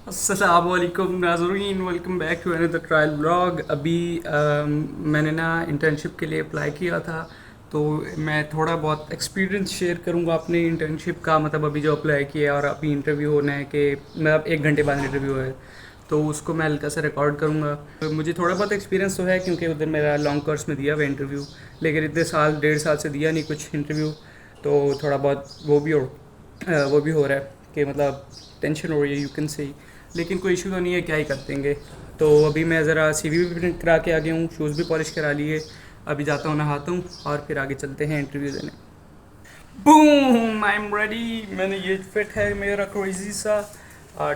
अस्सलामुअलैकुम नाज़रीन, welcome back to another trial vlog. अभी मैंने ना इंटर्नशिप के लिए अप्लाई किया था, तो मैं थोड़ा बहुत एक्सपीरियंस शेयर करूँगा अपने इंटर्नशिप का। मतलब अभी जो अप्लाई किया और अभी इंटरव्यू होना है कि मतलब 1 घंटे बाद इंटरव्यू है, तो उसको मैं हल्का सा रिकॉर्ड करूँगा। तो मुझे थोड़ा बहुत एक्सपीरियंस तो है क्योंकि उधर मेरा लॉन्ग कोर्स में दिया हुआ इंटरव्यू, लेकिन इतने साल 1.5 साल से दिया नहीं कुछ इंटरव्यू। तो थोड़ा बहुत वो भी हो रहा है कि मतलब टेंशन हो रही है, यू कैन से। लेकिन कोई इशू तो नहीं है, क्या ही कर देंगे। तो अभी मैं ज़रा सीवी भी प्रिंट करा के आ गया हूँ, शूज़ भी पॉलिश करा लिए। अभी जाता हूँ, नहाता हूँ और फिर आगे चलते हैं इंटरव्यू देने। Boom, I am ready. मैंने ये फिट है मेरा क्रेजी सा।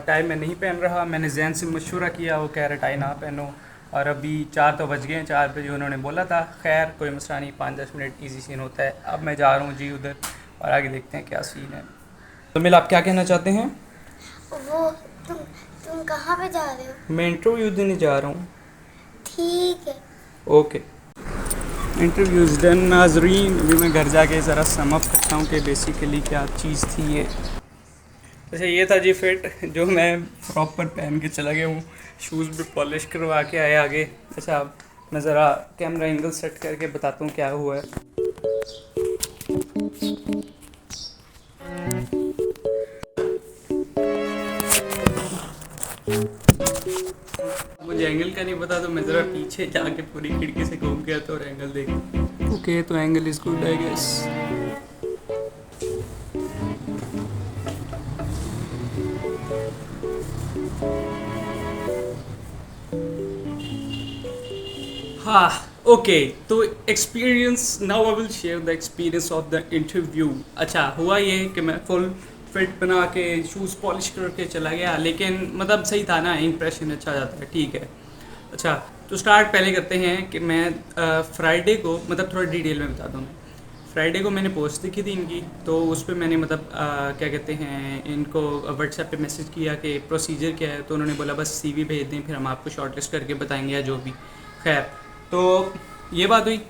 टाई मैं नहीं पहन रहा, मैंने जैन से मशवरा किया, वो कह रहा टाई ना पहनो। और अभी 4 तो बज गए हैं, 4 बजे उन्होंने बोला था। खैर कोई मसला नहीं, 5-10 मिनट इजी सीन होता है। अब मैं जा रहा हूँ जी उधर, और आगे देखते हैं क्या सीन है। तो मिल, आप क्या कहना चाहते हैं? वो तुम तुम कहाँ पे जा रहे हो? मैं इंटरव्यू देने जा रहा हूँ। ठीक है। ओके। इंटरव्यूज़ डन नाजरीन। अभी मैं घर जाके ज़रा सम अप करता हूँ कि बेसिकली क्या चीज़ थी ये। अच्छा, ये था जी फिट जो मैं प्रॉपर पहन के चला गया हूँ। शूज़ भी पॉलिश करवा के आए आगे। अच्छा, मैं ज़रा कैमरा एंगल सेट करके बताता हूँ क्या हुआ है। मुझे एंगल का नहीं पता, तो मैं ज़रा पीछे जाके पूरी खिड़की से घूम गया तो और एंगल देखा। ओके, तो angle is good I guess. हाँ, ओके। तो experience, now I will share the experience of the interview. अच्छा, हुआ ये कि मैं फुल फिट बना के शूज़ पॉलिश करके चला गया, लेकिन मतलब सही था ना, इंप्रेशन अच्छा जाता है, ठीक है। अच्छा, तो स्टार्ट पहले करते हैं कि मैं फ्राइडे को, मतलब थोड़ा डिटेल में बताता हूँ। मैं फ्राइडे को मैंने पोस्ट देखी थी इनकी, तो उस पर मैंने मतलब क्या कहते हैं, इनको व्हाट्सएप पे मैसेज किया कि प्रोसीजर क्या है। तो उन्होंने बोला बस सीवी भेज दें, फिर हम आपको शॉर्टलिस्ट करके बताएंगे या जो भी। खैर, तो ये बात हुई।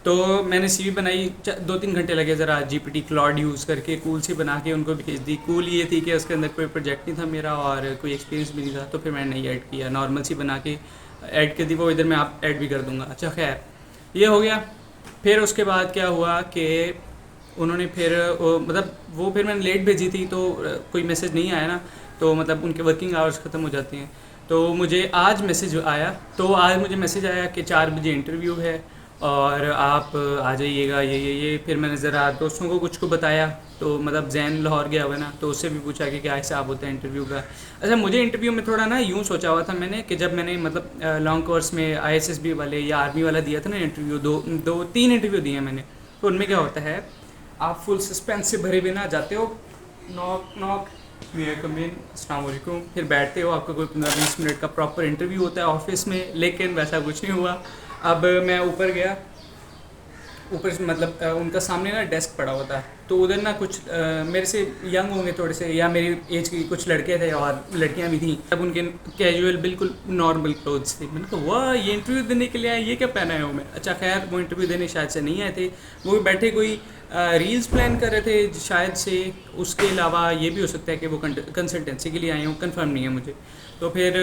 तो मैंने सीवी बनाई, 2-3 घंटे लगे ज़रा जीपीटी क्लॉड यूज़ करके कूल सी बना के उनको भेज दी। कूल ये थी कि उसके अंदर कोई प्रोजेक्ट नहीं था मेरा और कोई एक्सपीरियंस भी नहीं था, तो फिर मैंने नहीं ऐड किया, नॉर्मल सी बना के ऐड कर दी। वो इधर मैं आप ऐड भी कर दूंगा। अच्छा, खैर ये हो गया। फिर उसके बाद क्या हुआ कि उन्होंने फिर मतलब वो फिर मैंने लेट भेजी थी, तो कोई मैसेज नहीं आया ना, तो मतलब उनके वर्किंग आवर्स ख़त्म हो जाते हैं। तो मुझे आज मैसेज आया, तो आज मुझे मैसेज आया कि 4 बजे इंटरव्यू है और आप आ जाइएगा, ये। फिर मैंने ज़रा दोस्तों को कुछ को बताया, तो मतलब जैन लाहौर गया हुआ ना, तो उससे भी पूछा कि क्या हिसाब होता है इंटरव्यू का। अच्छा, मुझे इंटरव्यू में थोड़ा ना यूँ सोचा हुआ था मैंने कि जब मैंने मतलब लॉन्ग कोर्स में आईएसएसबी वाले या आर्मी वाला दिया था ना इंटरव्यू, 3 इंटरव्यू दिए मैंने। तो उनमें क्या होता है, आप फुल सस्पेंस से भरे बिना जाते हो, नॉक नॉक, मे कम इन, अस्सलाम वालेकुम, फिर बैठते हो, आपका कोई 15-20 मिनट का प्रॉपर इंटरव्यू होता है ऑफिस में। लेकिन वैसा कुछ नहीं हुआ। अब मैं ऊपर गया, ऊपर से मतलब उनका सामने ना डेस्क पड़ा हुआ था, तो उधर ना कुछ मेरे से यंग होंगे थोड़े से, या मेरी एज के कुछ लड़के थे और लड़कियां भी थी। तब उनके कैजुअल बिल्कुल नॉर्मल क्लोथ्स थे। मैंने कहा वाह, ये इंटरव्यू देने के लिए आए, ये क्या पहना है वो मैं। अच्छा, खैर वो इंटरव्यू देने शायद से नहीं आए थे, वो भी बैठे कोई रील्स प्लान कर रहे थे शायद से। उसके अलावा ये भी हो सकता है कि वो कंसल्टेंसी के लिए आए हों, कंफर्म नहीं है मुझे। तो फिर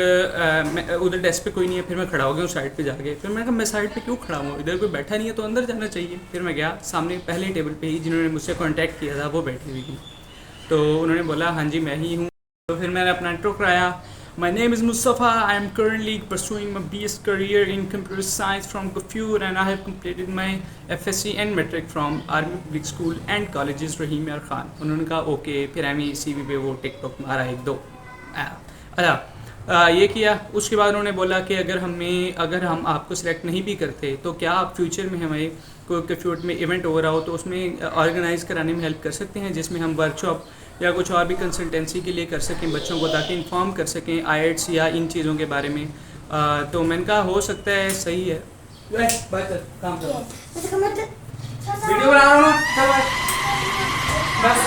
मैं उधर डेस्क पे कोई नहीं है, फिर मैं खड़ा हो गया हूँ साइड पे जाके। फिर मैंने कहा मैं साइड पे क्यों खड़ा हूँ, इधर कोई बैठा नहीं है तो अंदर जाना चाहिए। फिर मैं गया, सामने पहले टेबल पे ही जिन्होंने मुझसे कांटेक्ट किया था वो बैठी हुई थी। तो उन्होंने बोला हाँ जी मैं ही हूँ। तो फिर मैंने अपना इंट्रो कराया। My name is Mustafa, I am currently pursuing my BS career in computer science from Kafur and I have completed my FSC and metric from Army Public School and colleges रहीम यार खान। उन्होंने कहा ओके। फिर M C we पे वो TikTok मारा 1-2। अच्छा, ये किया। उसके बाद उन्होंने बोला कि अगर हम आपको सिलेक्ट नहीं भी करते तो क्या आप फ्यूचर में हमें कोई कंफ्यूट में इवेंट हो रहा हो तो उसमें ऑर्गेनाइज़ कराने में हेल्प कर सकते हैं, जिसमें हम वर्कशॉप या कुछ और भी कंसल्टेंसी के लिए कर सकें बच्चों को, ताकि इन्फॉर्म कर सकें आईएल्टीएस या इन चीज़ों के बारे में। तो मैंने कहा हो सकता है, सही है। काम करो, वीडियो बना रहा हूँ, बस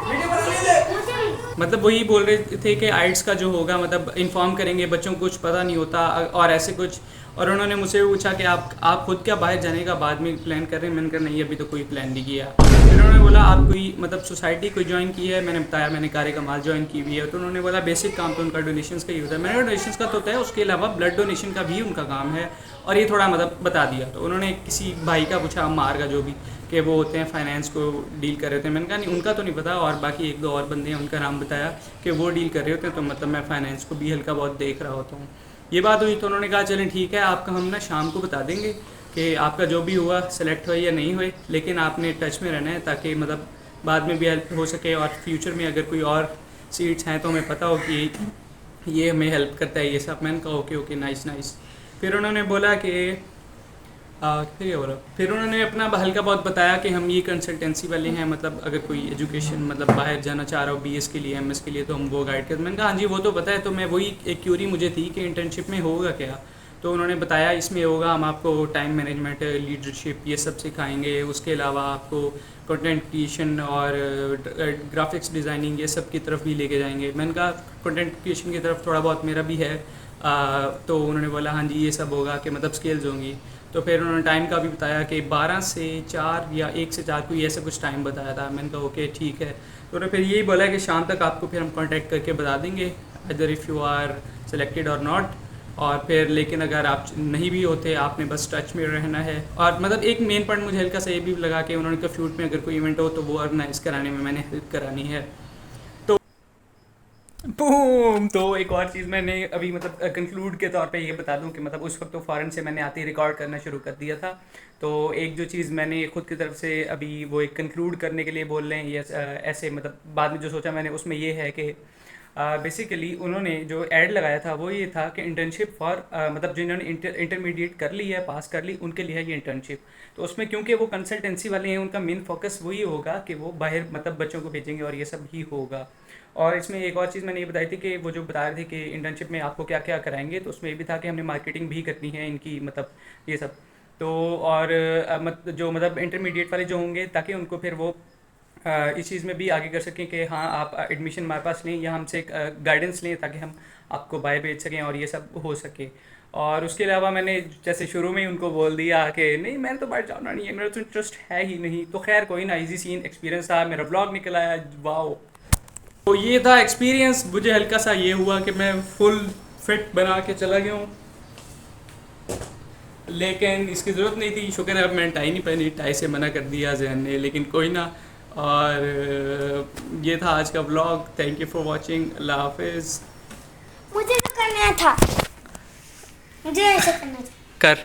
वीडियो बना लीजिए। मतलब वही बोल रहे थे कि आइट्स का जो होगा मतलब इन्फॉर्म करेंगे, बच्चों को कुछ पता नहीं होता और ऐसे कुछ। और उन्होंने मुझसे पूछा कि आप खुद क्या बाहर जाने का बाद में प्लान कर रहे हैं? मैंने कहा नहीं, अभी तो कोई प्लान नहीं किया। फिर उन्होंने बोला आप कोई मतलब सोसाइटी कोई ज्वाइन की है? मैंने बताया मैंने कार्य कमाल ज्वाइन की हुई है। तो उन्होंने बोला बेसिक काम तो उनका डोनेशंस का ही होता है। मैंने डोनेशंस का तो होता है, उसके अलावा ब्लड डोनेशन का भी उनका काम है। और ये थोड़ा मतलब बता दिया। तो उन्होंने किसी भाई का पूछा, अम्मार का जो भी, कि वो होते हैं फाइनेंस को डील कर रहे थे। मैंने कहा नहीं उनका तो नहीं पता, और बाकी एक दो और बंदे हैं उनका नाम बताया कि वो डील कर रहे होते हैं, तो मतलब मैं फाइनेंस को भी हल्का बहुत देख रहा होता हूँ। ये बात हुई तो उन्होंने कहा चलें ठीक है, आपका हम ना शाम को बता देंगे कि आपका जो भी हुआ सेलेक्ट हुए या नहीं हुए, लेकिन आपने टच में रहना है ताकि मतलब बाद में भी हेल्प हो सके, और फ्यूचर में अगर कोई और सीट्स हैं तो हमें पता हो कि ये हमें हेल्प करता है ये सब। मैंने कहा ओके ओके नाइस नाइस। फिर उन्होंने बोला कि फिर ये बोला, फिर उन्होंने अपना हल्का बहुत बताया कि हम ये कंसल्टेंसी वाले हैं, मतलब अगर कोई एजुकेशन मतलब बाहर जाना चाह रहा हो बीएस के लिए एमएस के लिए तो हम वो गाइड करते। मैंने कहा हाँ जी वो तो पता है। तो मैं वही एक क्यूरी मुझे थी कि इंटर्नशिप में होगा क्या। तो उन्होंने बताया इसमें होगा, हम आपको टाइम मैनेजमेंट लीडरशिप ये सब सिखाएंगे, उसके अलावा आपको कंटेंट क्रिएशन और ग्राफिक्स डिज़ाइनिंग ये सब की तरफ भी लेके जाएंगे। मैंने कहा कंटेंट क्रिएशन की तरफ थोड़ा बहुत मेरा भी है। तो उन्होंने बोला हाँ जी ये सब होगा कि मतलब स्किल्स होंगी। तो फिर उन्होंने टाइम का भी बताया कि 12 से 4 या 1 से 4 कोई ऐसा कुछ टाइम बताया था। मैंने कहा ओके ठीक है। तो उन्होंने फिर यही बोला कि शाम तक आपको फिर हम कांटेक्ट करके बता देंगे other if you are selected और नॉट। और फिर लेकिन अगर आप नहीं भी होते आपने बस टच में रहना है। और मतलब एक मेन पॉइंट मुझे हल्का सा ये भी लगा कि उन्होंने कहा फ्यूट में अगर कोई इवेंट हो तो वो ऑर्गेनाइज कराने में मैंने हेल्प करानी है। बूम। तो एक और चीज़ मैंने अभी मतलब कंक्लूड के तौर पे ये बता दूं कि मतलब उस वक्त तो फ़ॉरेन से मैंने आते ही रिकॉर्ड करना शुरू कर दिया था। तो एक जो चीज़ मैंने खुद की तरफ से अभी वो एक कंक्लूड करने के लिए बोल रहे हैं, ये ऐसे मतलब बाद में जो सोचा मैंने उसमें ये है कि बेसिकली उन्होंने जो ऐड लगाया था वो ये था कि इंटर्नशिप फॉर मतलब जिन्होंने इंटरमीडिएट कर ली है, पास कर ली, उनके लिए है ये इंटर्नशिप। तो उसमें क्योंकि वो कंसल्टेंसी वाले हैं उनका मेन फोकस वही होगा कि वो बाहर मतलब बच्चों को भेजेंगे और ये सब ही होगा। और इसमें एक और चीज़ मैंने ये बताई थी कि वो जो बता रहे थे कि इंटर्नशिप में आपको क्या क्या कराएंगे, तो उसमें ये भी था कि हमने मार्केटिंग भी करनी है इनकी मतलब ये सब। तो और जो मतलब इंटरमीडिएट वाले जो होंगे ताकि उनको फिर वो इस चीज़ में भी आगे कर सकें कि हाँ आप एडमिशन हमारे पास लें या हमसे गाइडेंस लें ताकि हम आपको बाय भेज सकें और ये सब हो सके। और उसके अलावा मैंने जैसे शुरू में ही उनको बोल दिया कि नहीं मैंने तो बाहर जाना नहीं है, मेरा तो इंटरेस्ट है ही नहीं। तो खैर कोई ना, इजी सीन एक्सपीरियंस था, मेरा ब्लॉग निकल आया, वाओ। तो ये था एक्सपीरियंस। मुझे हल्का सा ये हुआ कि मैं फुल फिट बना के चला गया हूँ, लेकिन इसकी ज़रूरत नहीं थी। शुक्र है अब मैंने टाई नहीं पहनी, टाई से मना कर दिया जहन ने, लेकिन कोई ना। और ये था आज का vlog. Thank you for watching. Allah हाफिज़। मुझे तो करना था, मुझे ऐसे करना था। कर